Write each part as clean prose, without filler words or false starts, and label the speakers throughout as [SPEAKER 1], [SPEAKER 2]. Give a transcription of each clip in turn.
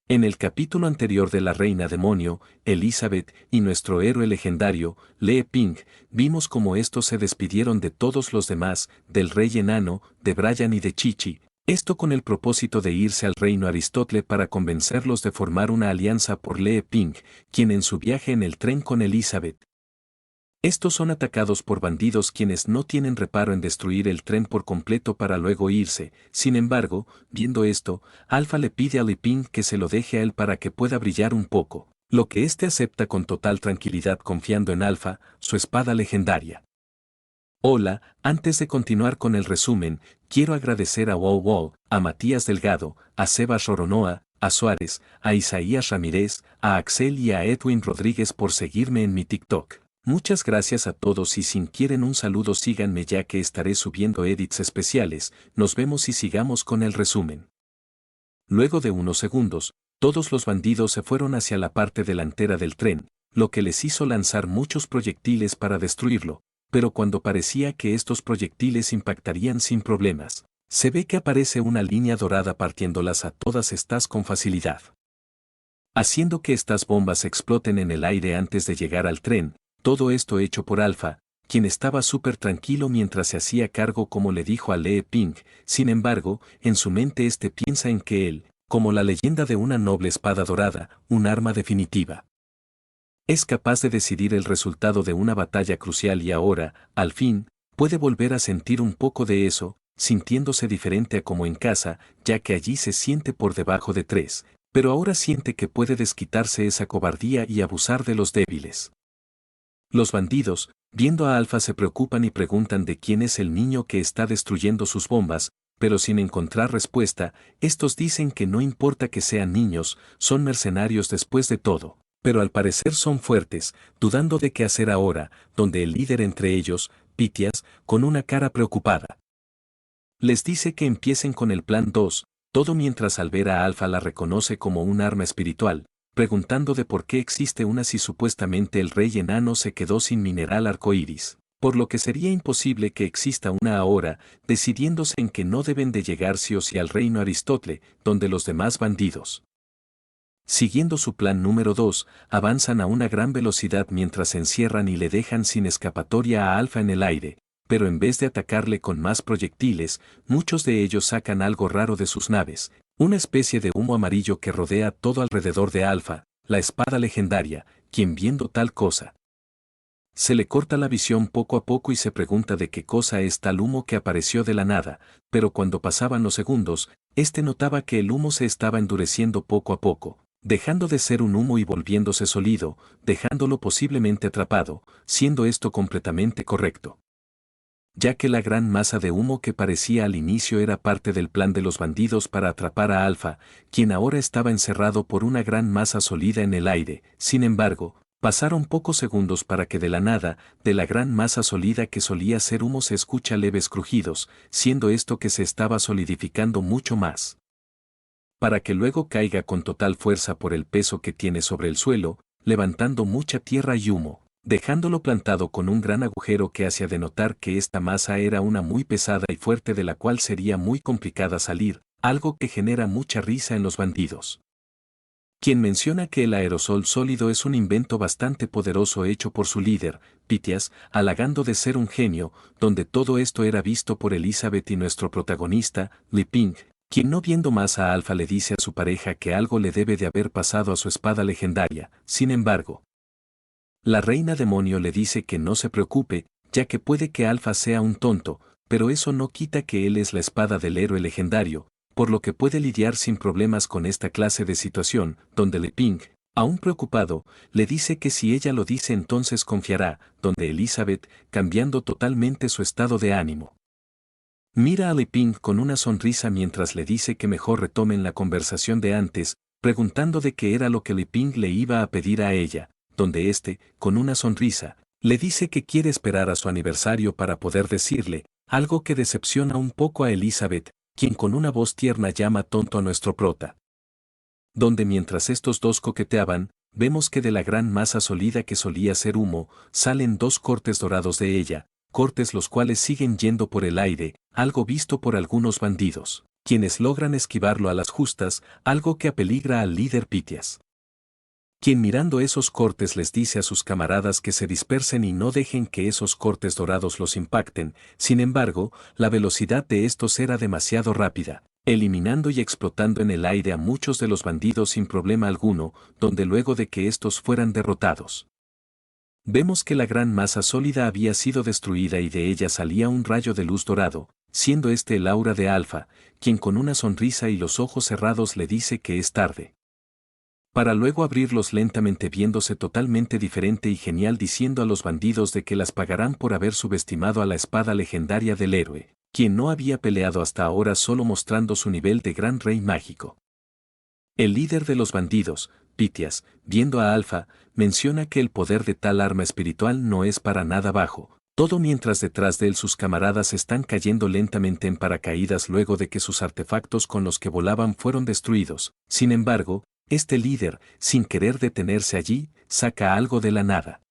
[SPEAKER 1] En el capítulo anterior de La Reina Demonio, Elizabeth y nuestro héroe legendario, Lee Ping, vimos cómo estos se despidieron de todos los demás, del rey enano, de Brian y de Chichi, esto con el propósito de irse al reino Aristótle para convencerlos de formar una alianza por Lee Ping, quien en su viaje en el tren con Elizabeth. Estos son atacados por bandidos quienes no tienen reparo en destruir el tren por completo para luego irse. Sin embargo, viendo esto, Alpha le pide a Li Ping que se lo deje a él para que pueda brillar un poco, lo que éste acepta con total tranquilidad confiando en Alpha, su espada legendaria. Hola, antes de continuar con el resumen, quiero agradecer a Wow Wow, a Matías Delgado, a Sebas Roronoa, a Suárez, a Isaías Ramírez, a Axel y a Edwin Rodríguez por seguirme en mi TikTok. Muchas gracias a todos y si quieren un saludo síganme ya que estaré subiendo edits especiales, nos vemos y sigamos con el resumen. Luego de unos segundos, todos los bandidos se fueron hacia la parte delantera del tren, lo que les hizo lanzar muchos proyectiles para destruirlo, pero cuando parecía que estos proyectiles impactarían sin problemas, se ve que aparece una línea dorada partiéndolas a todas estas con facilidad, haciendo que estas bombas exploten en el aire antes de llegar al tren. Todo esto hecho por Alpha, quien estaba súper tranquilo mientras se hacía cargo como le dijo a Lee Ping. Sin embargo, en su mente piensa en que él, como la leyenda de una noble espada dorada, un arma definitiva, es capaz de decidir el resultado de una batalla crucial y ahora, al fin, puede volver a sentir un poco de eso, sintiéndose diferente a como en casa, ya que allí se siente por debajo de 3, pero ahora siente que puede desquitarse esa cobardía y abusar de los débiles. Los bandidos, viendo a Alpha se preocupan y preguntan de quién es el niño que está destruyendo sus bombas, pero sin encontrar respuesta, estos dicen que no importa que sean niños, son mercenarios después de todo, pero al parecer son fuertes, dudando de qué hacer ahora, donde el líder entre ellos, Pitias, con una cara preocupada, les dice que empiecen con el plan 2, todo mientras al ver a Alpha la reconoce como un arma espiritual, preguntando de por qué existe una si supuestamente el rey enano se quedó sin mineral arcoíris, por lo que sería imposible que exista una ahora, decidiéndose en que no deben de llegar sí o sí al reino Aristótle, donde los demás bandidos, siguiendo su plan número 2, avanzan a una gran velocidad mientras se encierran y le dejan sin escapatoria a Alpha en el aire, pero en vez de atacarle con más proyectiles, muchos de ellos sacan algo raro de sus naves, una especie de humo amarillo que rodea todo alrededor de Alpha, la espada legendaria, quien viendo tal cosa, se le corta la visión poco a poco y se pregunta de qué cosa es tal humo que apareció de la nada, pero cuando pasaban los segundos, notaba que el humo se estaba endureciendo poco a poco, dejando de ser un humo y volviéndose sólido, dejándolo posiblemente atrapado, siendo esto completamente correcto, ya que la gran masa de humo que parecía al inicio era parte del plan de los bandidos para atrapar a Alpha, quien ahora estaba encerrado por una gran masa sólida en el aire. Sin embargo, pasaron pocos segundos para que de la nada, de la gran masa sólida que solía ser humo se escucha leves crujidos, siendo esto que se estaba solidificando mucho más, para que luego caiga con total fuerza por el peso que tiene sobre el suelo, levantando mucha tierra y humo, dejándolo plantado con un gran agujero que hacía denotar que esta masa era una muy pesada y fuerte de la cual sería muy complicada salir, algo que genera mucha risa en los bandidos, quien menciona que el aerosol sólido es un invento bastante poderoso hecho por su líder, Pitias, halagando de ser un genio, donde todo esto era visto por Elizabeth y nuestro protagonista, Li Ping, quien no viendo más a Alpha le dice a su pareja que algo le debe de haber pasado a su espada legendaria. Sin embargo, la reina demonio le dice que no se preocupe, ya que puede que Alpha sea un tonto, pero eso no quita que él es la espada del héroe legendario, por lo que puede lidiar sin problemas con esta clase de situación, donde Li Ping, aún preocupado, le dice que si ella lo dice entonces confiará, donde Elizabeth, cambiando totalmente su estado de ánimo, mira a Li Ping con una sonrisa mientras le dice que mejor retomen la conversación de antes, preguntando de qué era lo que Li Ping le iba a pedir a ella, donde con una sonrisa, le dice que quiere esperar a su aniversario para poder decirle, algo que decepciona un poco a Elizabeth, quien con una voz tierna llama tonto a nuestro prota. Donde mientras estos dos coqueteaban, vemos que de la gran masa sólida que solía ser humo, salen dos cortes dorados de ella, cortes los cuales siguen yendo por el aire, algo visto por algunos bandidos, quienes logran esquivarlo a las justas, algo que apeligra al líder Pitias, quien mirando esos cortes les dice a sus camaradas que se dispersen y no dejen que esos cortes dorados los impacten. Sin embargo, la velocidad de estos era demasiado rápida, eliminando y explotando en el aire a muchos de los bandidos sin problema alguno, donde luego de que estos fueran derrotados, vemos que la gran masa sólida había sido destruida y de ella salía un rayo de luz dorado, siendo este el aura de Alfa, quien con una sonrisa y los ojos cerrados le dice que es tarde, para luego abrirlos lentamente viéndose totalmente diferente y genial, diciendo a los bandidos de que las pagarán por haber subestimado a la espada legendaria del héroe, quien no había peleado hasta ahora, solo mostrando su nivel de gran rey mágico. El líder de los bandidos, Pitias, viendo a Alfa, menciona que el poder de tal arma espiritual no es para nada bajo, todo mientras detrás de él sus camaradas están cayendo lentamente en paracaídas luego de que sus artefactos con los que volaban fueron destruidos. Sin embargo, este líder, sin querer detenerse allí, saca algo de la nada.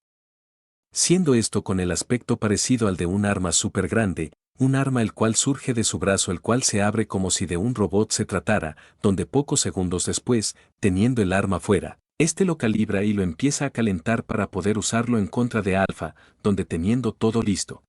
[SPEAKER 1] Siendo esto con el aspecto parecido al de un arma súper grande, un arma el cual surge de su brazo, el cual se abre como si de un robot se tratara, donde pocos segundos después, teniendo el arma fuera, este lo calibra y lo empieza a calentar para poder usarlo en contra de Alfa, donde teniendo todo listo,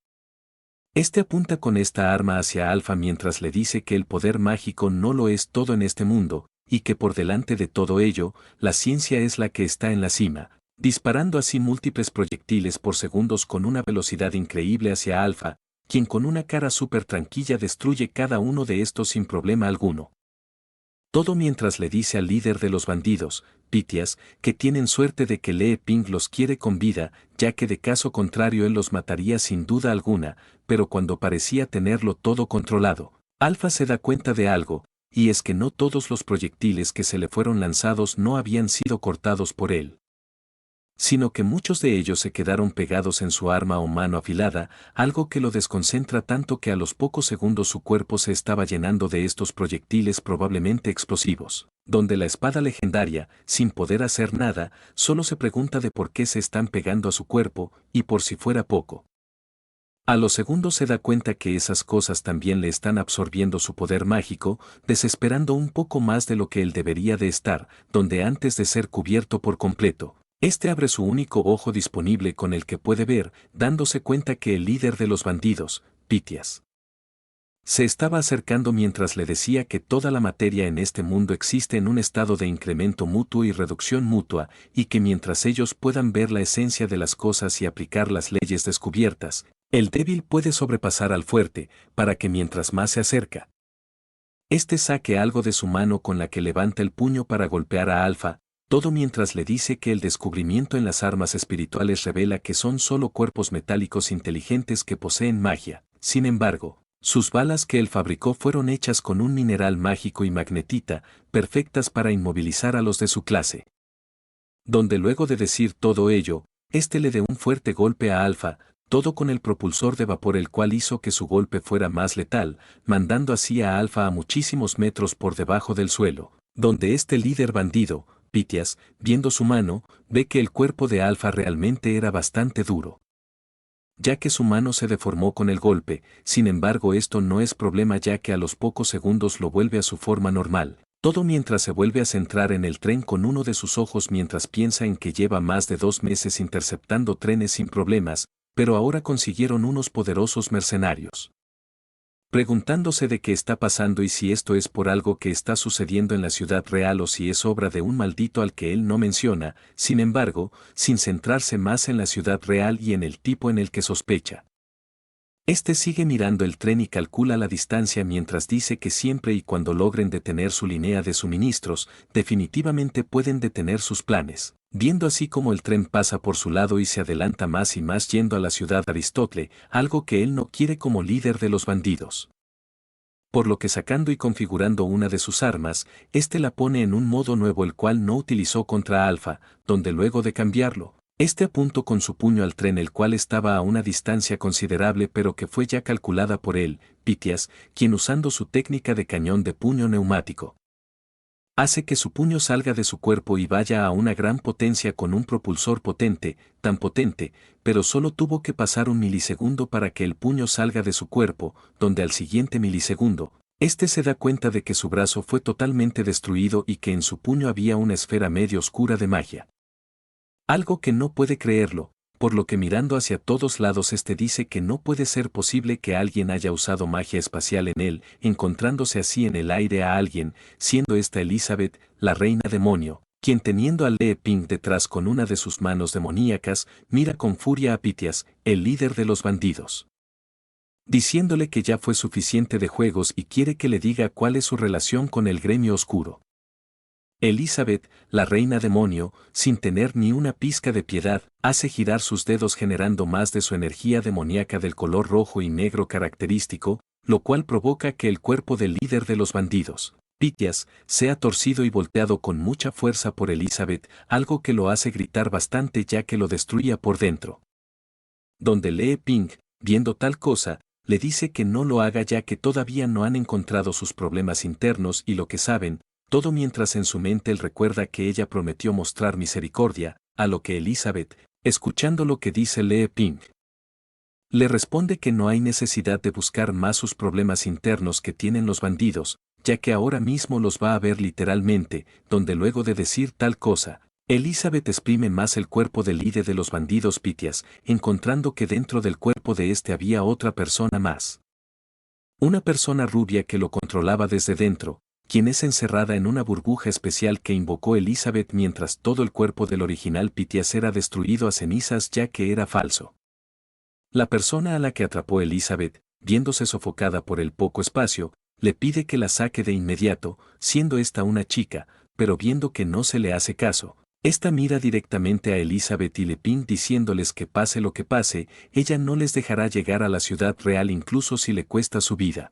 [SPEAKER 1] este apunta con esta arma hacia Alfa mientras le dice que el poder mágico no lo es todo en este mundo, y que por delante de todo ello, la ciencia es la que está en la cima, disparando así múltiples proyectiles por segundos con una velocidad increíble hacia Alfa, quien con una cara súper tranquila destruye cada uno de estos sin problema alguno. Todo mientras le dice al líder de los bandidos, Pitias, que tienen suerte de que Lee Ping los quiere con vida, ya que de caso contrario él los mataría sin duda alguna, pero cuando parecía tenerlo todo controlado, Alfa se da cuenta de algo, y es que no todos los proyectiles que se le fueron lanzados no habían sido cortados por él, sino que muchos de ellos se quedaron pegados en su arma o mano afilada, algo que lo desconcentra tanto que a los pocos segundos su cuerpo se estaba llenando de estos proyectiles probablemente explosivos, donde la espada legendaria, sin poder hacer nada, solo se pregunta de por qué se están pegando a su cuerpo, y por si fuera poco, a los segundos se da cuenta que esas cosas también le están absorbiendo su poder mágico, desesperando un poco más de lo que él debería de estar, donde antes de ser cubierto por completo, este abre su único ojo disponible con el que puede ver, dándose cuenta que el líder de los bandidos, Pitias, se estaba acercando mientras le decía que toda la materia en este mundo existe en un estado de incremento mutuo y reducción mutua, y que mientras ellos puedan ver la esencia de las cosas y aplicar las leyes descubiertas, el débil puede sobrepasar al fuerte, para que mientras más se acerca, este saque algo de su mano con la que levanta el puño para golpear a Alfa, todo mientras le dice que el descubrimiento en las armas espirituales revela que son solo cuerpos metálicos inteligentes que poseen magia. Sin embargo, sus balas que él fabricó fueron hechas con un mineral mágico y magnetita, perfectas para inmovilizar a los de su clase. Donde luego de decir todo ello, este le dio un fuerte golpe a Alfa, todo con el propulsor de vapor el cual hizo que su golpe fuera más letal, mandando así a Alfa a muchísimos metros por debajo del suelo, donde este líder bandido, Pitias, viendo su mano, ve que el cuerpo de Alfa realmente era bastante duro, ya que su mano se deformó con el golpe. Sin embargo, esto no es problema ya que a los pocos segundos lo vuelve a su forma normal. Todo mientras se vuelve a centrar en el tren con uno de sus ojos mientras piensa en que lleva más de 2 meses interceptando trenes sin problemas, pero ahora consiguieron unos poderosos mercenarios. Preguntándose de qué está pasando y si esto es por algo que está sucediendo en la ciudad real o si es obra de un maldito al que él no menciona, sin embargo, sin centrarse más en la ciudad real y en el tipo en el que sospecha. Este sigue mirando el tren y calcula la distancia mientras dice que siempre y cuando logren detener su línea de suministros, definitivamente pueden detener sus planes. Viendo así como el tren pasa por su lado y se adelanta más y más yendo a la ciudad Aristótle, algo que él no quiere como líder de los bandidos. Por lo que sacando y configurando una de sus armas, este la pone en un modo nuevo el cual no utilizó contra Alfa, donde luego de cambiarlo, este apuntó con su puño al tren el cual estaba a una distancia considerable pero que fue ya calculada por él, Pitias, quien usando su técnica de cañón de puño neumático, hace que su puño salga de su cuerpo y vaya a una gran potencia con un propulsor potente, tan potente, pero solo tuvo que pasar un milisegundo para que el puño salga de su cuerpo, donde al siguiente milisegundo, Este se da cuenta de que su brazo fue totalmente destruido y que en su puño había una esfera medio oscura de magia. Algo que no puede creerlo, por lo que mirando hacia todos lados dice que no puede ser posible que alguien haya usado magia espacial en él, encontrándose así en el aire a alguien, siendo esta Elizabeth, la reina demonio, quien teniendo a Lee Ping detrás con una de sus manos demoníacas, mira con furia a Pitias, el líder de los bandidos, diciéndole que ya fue suficiente de juegos y quiere que le diga cuál es su relación con el gremio oscuro. Elizabeth, la reina demonio, sin tener ni una pizca de piedad, hace girar sus dedos generando más de su energía demoníaca del color rojo y negro característico, lo cual provoca que el cuerpo del líder de los bandidos, Pitias, sea torcido y volteado con mucha fuerza por Elizabeth, algo que lo hace gritar bastante ya que lo destruía por dentro. Donde Lee Ping, viendo tal cosa, le dice que no lo haga ya que todavía no han encontrado sus problemas internos y lo que saben, todo mientras en su mente él recuerda que ella prometió mostrar misericordia, a lo que Elizabeth, escuchando lo que dice Lee Ping, le responde que no hay necesidad de buscar más sus problemas internos que tienen los bandidos, ya que ahora mismo los va a ver literalmente, donde luego de decir tal cosa, Elizabeth exprime más el cuerpo del líder de los bandidos Pitias, encontrando que dentro del cuerpo de este había otra persona más. Una persona rubia que lo controlaba desde dentro, quien es encerrada en una burbuja especial que invocó Elizabeth mientras todo el cuerpo del original Pitias era destruido a cenizas ya que era falso. La persona a la que atrapó Elizabeth, viéndose sofocada por el poco espacio, le pide que la saque de inmediato, siendo esta una chica, pero viendo que no se le hace caso, esta mira directamente a Elizabeth y Lee Ping diciéndoles que pase lo que pase, ella no les dejará llegar a la ciudad real incluso si le cuesta su vida.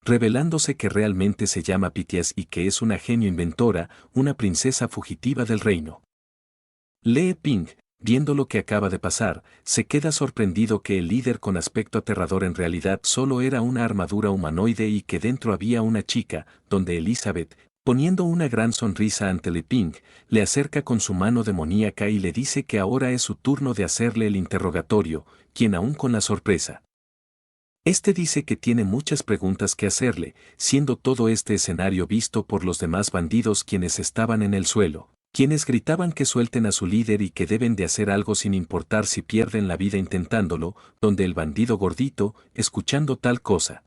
[SPEAKER 1] Revelándose que realmente se llama Pitias y que es una genio inventora, una princesa fugitiva del reino. Lee Ping, viendo lo que acaba de pasar, se queda sorprendido que el líder con aspecto aterrador en realidad solo era una armadura humanoide y que dentro había una chica, donde Elizabeth, poniendo una gran sonrisa ante Lee Ping, le acerca con su mano demoníaca y le dice que ahora es su turno de hacerle el interrogatorio, quien aún con la sorpresa. Este dice que tiene muchas preguntas que hacerle, siendo todo este escenario visto por los demás bandidos quienes estaban en el suelo, quienes gritaban que suelten a su líder y que deben de hacer algo sin importar si pierden la vida intentándolo, donde el bandido gordito, escuchando tal cosa,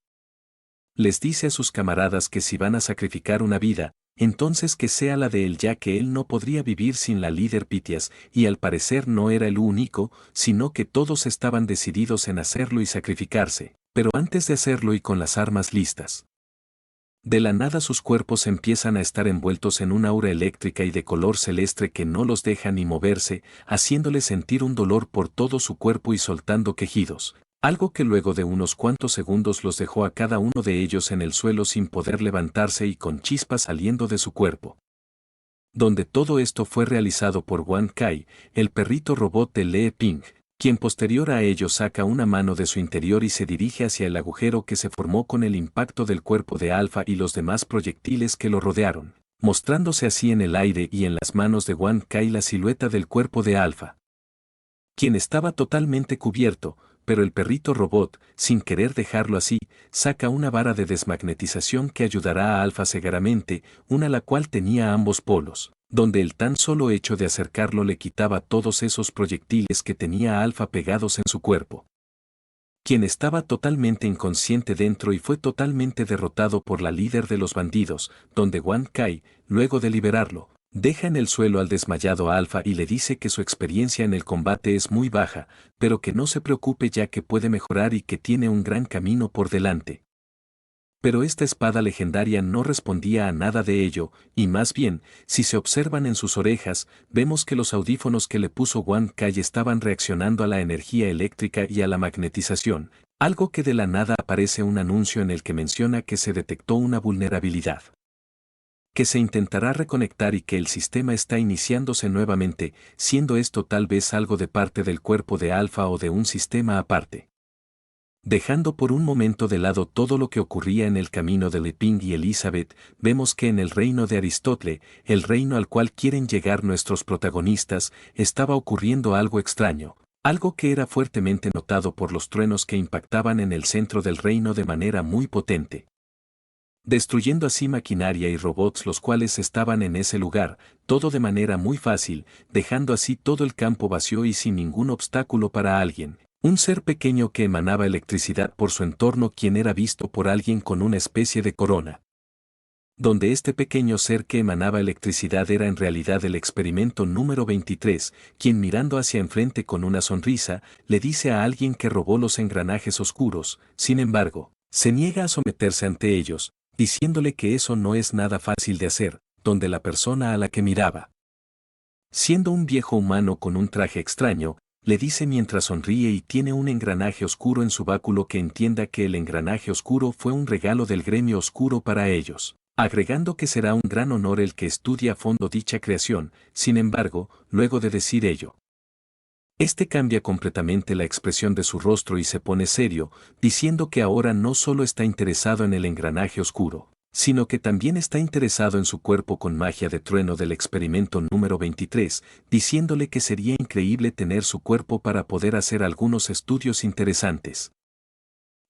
[SPEAKER 1] les dice a sus camaradas que si van a sacrificar una vida, entonces que sea la de él ya que él no podría vivir sin la líder Pitias, y al parecer no era el único, sino que todos estaban decididos en hacerlo y sacrificarse, pero antes de hacerlo y con las armas listas. De la nada sus cuerpos empiezan a estar envueltos en una aura eléctrica y de color celeste que no los deja ni moverse, haciéndoles sentir un dolor por todo su cuerpo y soltando quejidos, algo que luego de unos cuantos segundos los dejó a cada uno de ellos en el suelo sin poder levantarse y con chispas saliendo de su cuerpo. Donde todo esto fue realizado por Wan Kai, el perrito robot de Lee Ping, quien posterior a ello saca una mano de su interior y se dirige hacia el agujero que se formó con el impacto del cuerpo de Alpha y los demás proyectiles que lo rodearon, mostrándose así en el aire y en las manos de Wan Kai la silueta del cuerpo de Alpha, quien estaba totalmente cubierto, pero el perrito robot, sin querer dejarlo así, saca una vara de desmagnetización que ayudará a Alpha cegaramente, una la cual tenía ambos polos, donde el tan solo hecho de acercarlo le quitaba todos esos proyectiles que tenía Alpha pegados en su cuerpo. Quien estaba totalmente inconsciente dentro y fue totalmente derrotado por la líder de los bandidos, donde Wan Kai, luego de liberarlo, deja en el suelo al desmayado Alpha y le dice que su experiencia en el combate es muy baja, pero que no se preocupe ya que puede mejorar y que tiene un gran camino por delante. Pero esta espada legendaria no respondía a nada de ello, y más bien, si se observan en sus orejas, vemos que los audífonos que le puso Wan Kai estaban reaccionando a la energía eléctrica y a la magnetización, algo que de la nada aparece un anuncio en el que menciona que se detectó una vulnerabilidad, que se intentará reconectar y que el sistema está iniciándose nuevamente, siendo esto tal vez algo de parte del cuerpo de Alpha o de un sistema aparte. Dejando por un momento de lado todo lo que ocurría en el camino de Lee Ping y Elizabeth, vemos que en el reino de Aristótle, el reino al cual quieren llegar nuestros protagonistas, estaba ocurriendo algo extraño, algo que era fuertemente notado por los truenos que impactaban en el centro del reino de manera muy potente. destruyendo así maquinaria y robots los cuales estaban en ese lugar, todo de manera muy fácil, dejando así todo el campo vacío y sin ningún obstáculo para alguien. Un ser pequeño que emanaba electricidad por su entorno, quien era visto por alguien con una especie de corona. Donde este pequeño ser que emanaba electricidad era en realidad el experimento número 23, quien mirando hacia enfrente con una sonrisa, le dice a alguien que robó los engranajes oscuros, sin embargo, se niega a someterse ante ellos, diciéndole que eso no es nada fácil de hacer, donde la persona a la que miraba, siendo un viejo humano con un traje extraño, le dice mientras sonríe y tiene un engranaje oscuro en su báculo que entienda que el engranaje oscuro fue un regalo del gremio oscuro para ellos, agregando que será un gran honor el que estudie a fondo dicha creación. Sin embargo, luego de decir ello, este cambia completamente la expresión de su rostro y se pone serio, diciendo que ahora no solo está interesado en el engranaje oscuro, sino que también está interesado en su cuerpo con magia de trueno del experimento número 23, diciéndole que sería increíble tener su cuerpo para poder hacer algunos estudios interesantes.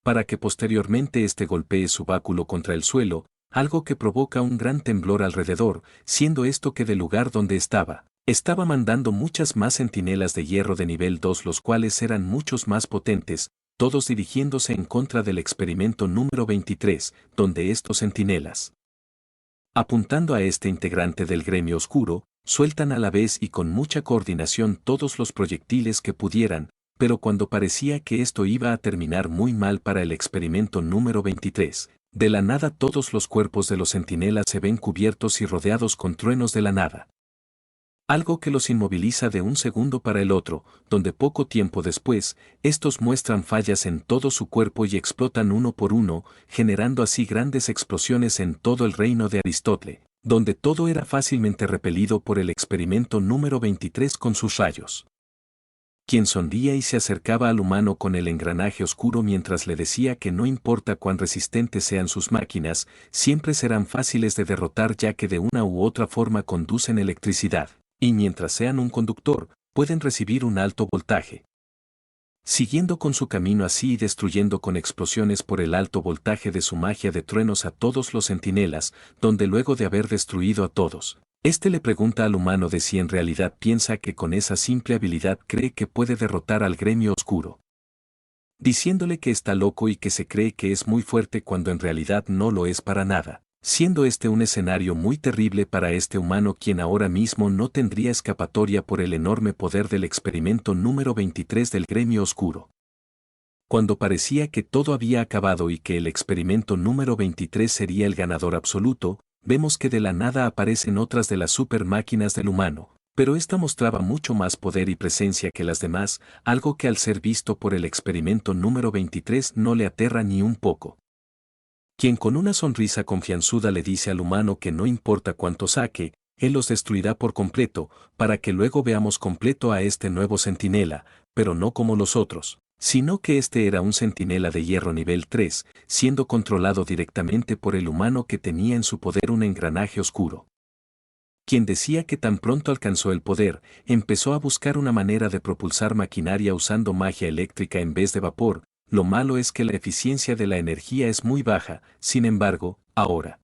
[SPEAKER 1] Para que posteriormente este golpee su báculo contra el suelo, algo que provoca un gran temblor alrededor, siendo esto que del lugar donde estaba mandando muchas más centinelas de hierro de nivel 2, los cuales eran muchos más potentes, todos dirigiéndose en contra del experimento número 23, donde estos centinelas, apuntando a este integrante del gremio oscuro, sueltan a la vez y con mucha coordinación todos los proyectiles que pudieran, pero cuando parecía que esto iba a terminar muy mal para el experimento número 23, de la nada todos los cuerpos de los centinelas se ven cubiertos y rodeados con truenos de la nada. Algo que los inmoviliza de un segundo para el otro, donde poco tiempo después, estos muestran fallas en todo su cuerpo y explotan uno por uno, generando así grandes explosiones en todo el reino de Aristótle, donde todo era fácilmente repelido por el experimento número 23 con sus rayos. Quien sonría y se acercaba al humano con el engranaje oscuro mientras le decía que no importa cuán resistentes sean sus máquinas, siempre serán fáciles de derrotar ya que de una u otra forma conducen electricidad. Y mientras sean un conductor, pueden recibir un alto voltaje. Siguiendo con su camino así y destruyendo con explosiones por el alto voltaje de su magia de truenos a todos los centinelas, donde luego de haber destruido a todos, este le pregunta al humano de si en realidad piensa que con esa simple habilidad cree que puede derrotar al gremio oscuro, diciéndole que está loco y que se cree que es muy fuerte cuando en realidad no lo es para nada. Siendo este un escenario muy terrible para este humano quien ahora mismo no tendría escapatoria por el enorme poder del experimento número 23 del gremio oscuro. Cuando parecía que todo había acabado y que el experimento número 23 sería el ganador absoluto, vemos que de la nada aparecen otras de las super máquinas del humano, pero esta mostraba mucho más poder y presencia que las demás, algo que al ser visto por el experimento número 23 no le aterra ni un poco. Quien con una sonrisa confianzuda le dice al humano que no importa cuánto saque, él los destruirá por completo, para que luego veamos completo a este nuevo centinela, pero no como los otros, sino que este era un centinela de hierro nivel 3, siendo controlado directamente por el humano que tenía en su poder un engranaje oscuro. Quien decía que tan pronto alcanzó el poder, empezó a buscar una manera de propulsar maquinaria usando magia eléctrica en vez de vapor. Lo malo es que la eficiencia de la energía es muy baja, sin embargo, ahora,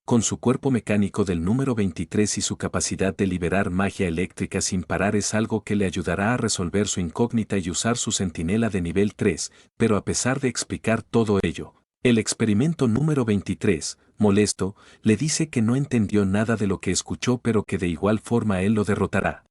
[SPEAKER 1] con su cuerpo mecánico del número 23 y su capacidad de liberar magia eléctrica sin parar es algo que le ayudará a resolver su incógnita y usar su centinela de nivel 3, pero a pesar de explicar todo ello, el experimento número 23, molesto, le dice que no entendió nada de lo que escuchó pero que de igual forma él lo derrotará,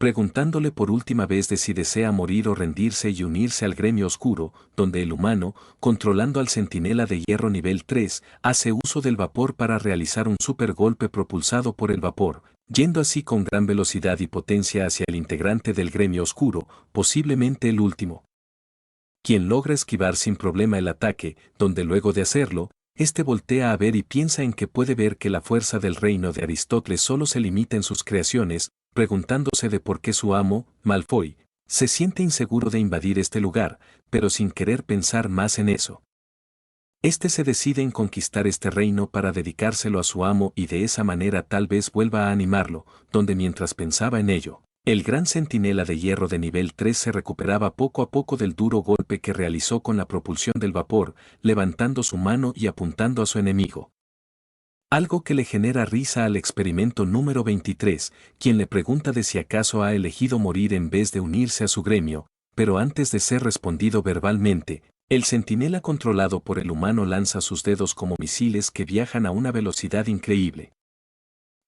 [SPEAKER 1] preguntándole por última vez de si desea morir o rendirse y unirse al gremio oscuro, donde el humano, controlando al centinela de hierro nivel 3, hace uso del vapor para realizar un super golpe propulsado por el vapor, yendo así con gran velocidad y potencia hacia el integrante del gremio oscuro, posiblemente el último, quien logra esquivar sin problema el ataque, donde luego de hacerlo, este voltea a ver y piensa en que puede ver que la fuerza del reino de Aristóteles solo se limita en sus creaciones, preguntándose de por qué su amo, Malfoy, se siente inseguro de invadir este lugar, pero sin querer pensar más en eso. Este se decide en conquistar este reino para dedicárselo a su amo y de esa manera tal vez vuelva a animarlo, donde mientras pensaba en ello, El gran centinela de hierro de nivel 3 se recuperaba poco a poco del duro golpe que realizó con la propulsión del vapor, levantando su mano y apuntando a su enemigo. Algo que le genera risa al experimento número 23, quien le pregunta de si acaso ha elegido morir en vez de unirse a su gremio, pero antes de ser respondido verbalmente, el centinela controlado por el humano lanza sus dedos como misiles que viajan a una velocidad increíble.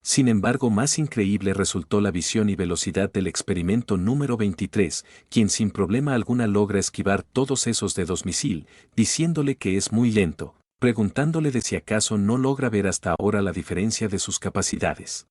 [SPEAKER 1] Sin embargo, más increíble resultó la visión y velocidad del experimento número 23, quien sin problema alguna logra esquivar todos esos dedos misil, diciéndole que es muy lento, preguntándole de si acaso no logra ver hasta ahora la diferencia de sus capacidades.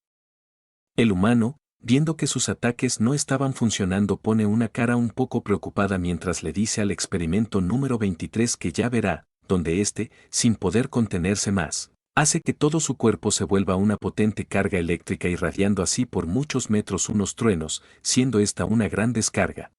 [SPEAKER 1] El humano, viendo que sus ataques no estaban funcionando, pone una cara un poco preocupada mientras le dice al experimento número 23 que ya verá, donde éste, sin poder contenerse más, hace que todo su cuerpo se vuelva una potente carga eléctrica, irradiando así por muchos metros unos truenos, siendo esta una gran descarga.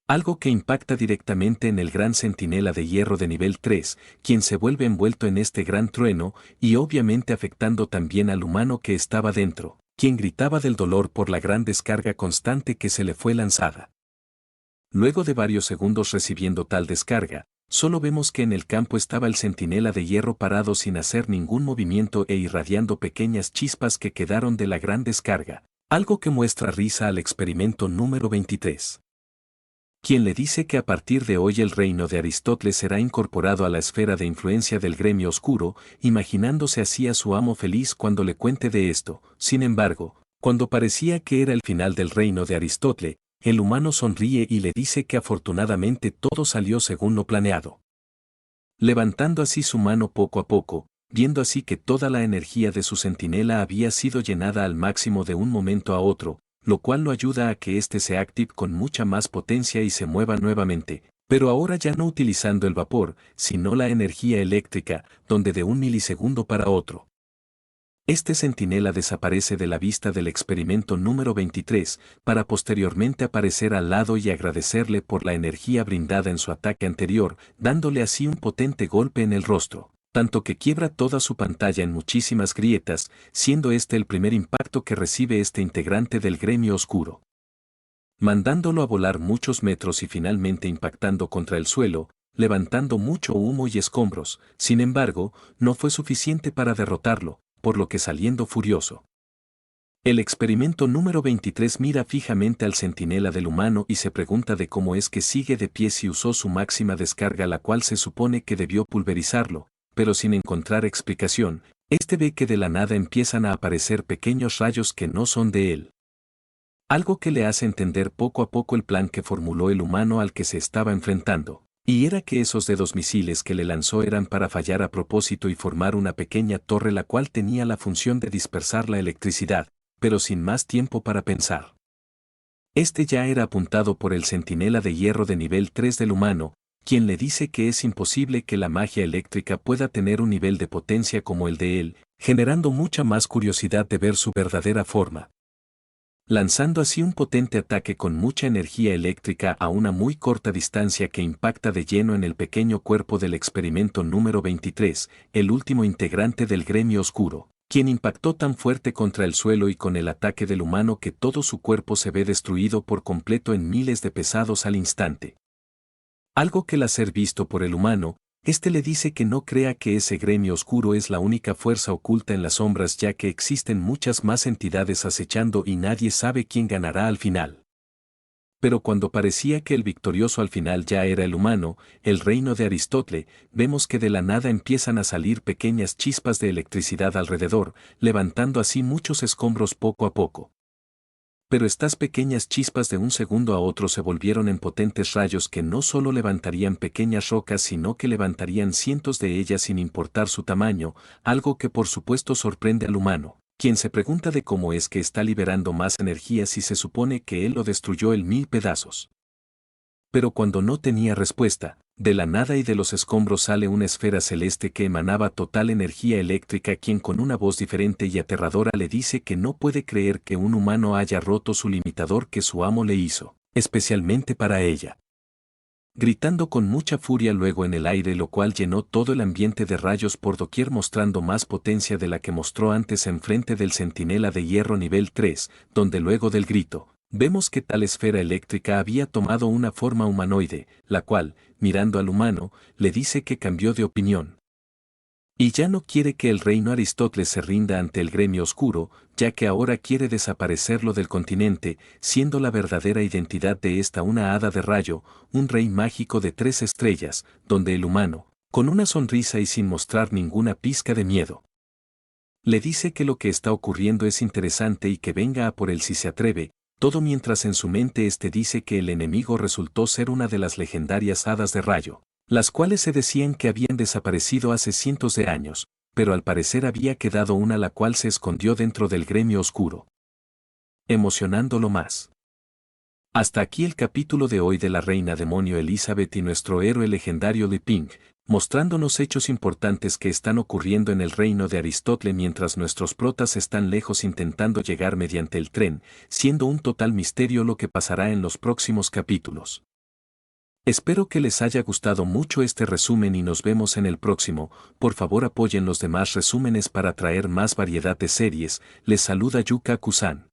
[SPEAKER 1] Algo que impacta directamente en el gran centinela de hierro de nivel 3, quien se vuelve envuelto en este gran trueno, y obviamente afectando también al humano que estaba dentro, quien gritaba del dolor por la gran descarga constante que se le fue lanzada. Luego de varios segundos recibiendo tal descarga, solo vemos que en el campo estaba el centinela de hierro parado sin hacer ningún movimiento e irradiando pequeñas chispas que quedaron de la gran descarga, algo que muestra risa al experimento número 23. Quien le dice que a partir de hoy el reino de Aristóteles será incorporado a la esfera de influencia del gremio oscuro, imaginándose así a su amo feliz cuando le cuente de esto. Sin embargo, cuando parecía que era el final del reino de Aristóteles, el humano sonríe y le dice que afortunadamente todo salió según lo planeado. Levantando así su mano poco a poco, viendo así que toda la energía de su centinela había sido llenada al máximo de un momento a otro, lo cual lo ayuda a que éste se active con mucha más potencia y se mueva nuevamente, pero ahora ya no utilizando el vapor, sino la energía eléctrica, donde de un milisegundo para otro. Este centinela desaparece de la vista del experimento número 23, para posteriormente aparecer al lado y agradecerle por la energía brindada en su ataque anterior, dándole así un potente golpe en el rostro, tanto que quiebra toda su pantalla en muchísimas grietas, siendo este el primer impacto que recibe este integrante del gremio oscuro, mandándolo a volar muchos metros y finalmente impactando contra el suelo, levantando mucho humo y escombros. Sin embargo, no fue suficiente para derrotarlo, por lo que saliendo furioso. El experimento número 23 mira fijamente al centinela del humano y se pregunta de cómo es que sigue de pie si usó su máxima descarga, la cual se supone que debió pulverizarlo, pero sin encontrar explicación, este ve que de la nada empiezan a aparecer pequeños rayos que no son de él. Algo que le hace entender poco a poco el plan que formuló el humano al que se estaba enfrentando. Y era que esos dedos misiles que le lanzó eran para fallar a propósito y formar una pequeña torre, la cual tenía la función de dispersar la electricidad, pero sin más tiempo para pensar. Este ya era apuntado por el centinela de hierro de nivel 3 del humano, quien le dice que es imposible que la magia eléctrica pueda tener un nivel de potencia como el de él, generando mucha más curiosidad de ver su verdadera forma. Lanzando así un potente ataque con mucha energía eléctrica a una muy corta distancia que impacta de lleno en el pequeño cuerpo del experimento número 23, el último integrante del gremio oscuro, quien impactó tan fuerte contra el suelo y con el ataque del humano que todo su cuerpo se ve destruido por completo en miles de pesados al instante. Algo que al ser visto por el humano, este le dice que no crea que ese gremio oscuro es la única fuerza oculta en las sombras, ya que existen muchas más entidades acechando y nadie sabe quién ganará al final. Pero cuando parecía que el victorioso al final ya era el humano, el reino de Aristóteles, vemos que de la nada empiezan a salir pequeñas chispas de electricidad alrededor, levantando así muchos escombros poco a poco. Pero estas pequeñas chispas de un segundo a otro se volvieron en potentes rayos que no solo levantarían pequeñas rocas, sino que levantarían cientos de ellas sin importar su tamaño, algo que por supuesto sorprende al humano, quien se pregunta de cómo es que está liberando más energía si se supone que él lo destruyó en 1000 pedazos. Pero cuando no tenía respuesta, de la nada y de los escombros sale una esfera celeste que emanaba total energía eléctrica, quien con una voz diferente y aterradora le dice que no puede creer que un humano haya roto su limitador que su amo le hizo, especialmente para ella. Gritando con mucha furia luego en el aire, lo cual llenó todo el ambiente de rayos por doquier, mostrando más potencia de la que mostró antes en frente del centinela de hierro nivel 3, donde luego del grito, Vemos que tal esfera eléctrica había tomado una forma humanoide, la cual, mirando al humano, le dice que cambió de opinión. Y ya no quiere que el reino Aristóteles se rinda ante el gremio oscuro, ya que ahora quiere desaparecerlo del continente, siendo la verdadera identidad de esta una hada de rayo, un rey mágico de 3 estrellas, donde el humano, con una sonrisa y sin mostrar ninguna pizca de miedo, le dice que lo que está ocurriendo es interesante y que venga a por él si se atreve, todo mientras en su mente dice que el enemigo resultó ser una de las legendarias hadas de rayo, las cuales se decían que habían desaparecido hace cientos de años, pero al parecer había quedado una la cual se escondió dentro del gremio oscuro, emocionándolo más. Hasta aquí el capítulo de hoy de la reina demonio Elizabeth y nuestro héroe legendario Li Ping, mostrándonos hechos importantes que están ocurriendo en el reino de Aristóteles mientras nuestros protas están lejos intentando llegar mediante el tren, siendo un total misterio lo que pasará en los próximos capítulos. Espero que les haya gustado mucho este resumen y nos vemos en el próximo. Por favor apoyen los demás resúmenes para traer más variedad de series. Les saluda Yuka Kusan.